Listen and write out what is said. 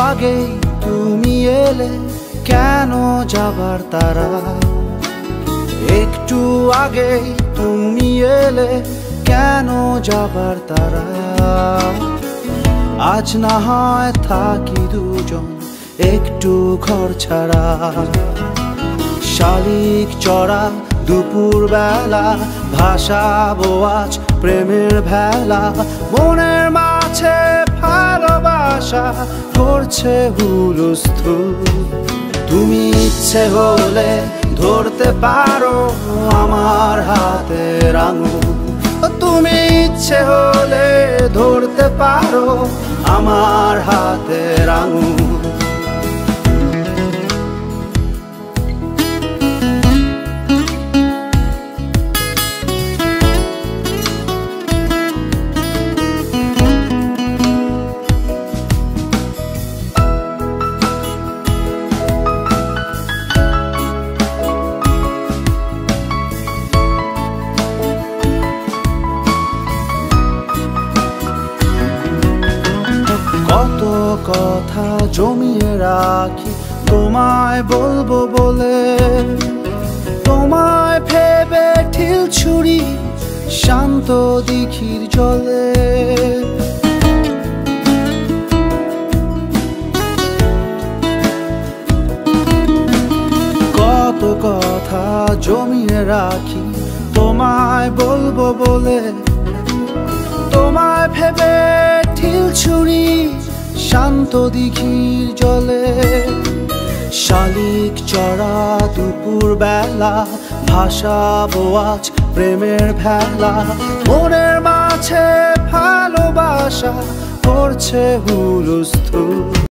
আগেই তুমি এলে, কেন যাবার তারা? একটু আগেই তুমি এলে, কেন যাবার তারা? আজ না হয় থাকি দুজন একটু ঘর ছাড়া। শালিক চড়া দুপুর বেলা, ভাসাবো আজ প্রেমের ভেলা। মনের মাঝে ভালোবাসা করছে হুলস্থুল। তুমি ইচ্ছে হলে ধরতে পারো আমার হাতের আঙুল। তুমি ইচ্ছে হলে ধরতে পারো আমার হাতের আঙুল। কত কথা জমিয়ে রাখি তোমায় বলবো বলে, তোমায় ভেবে ঢিল ছুরি শান্ত দিঘির জলে। কত কথা জমিয়ে রাখি তোমায় বলবো বলে, তোমায় ভেবে ঢিল ছুরি শান্ত দিঘির জলে। শালিক চড়া দুপুর বেলা, ভাসাবো আজ প্রেমের ভেলা। মনের মাঝে ভালোবাসা করছে হুলস্থুল।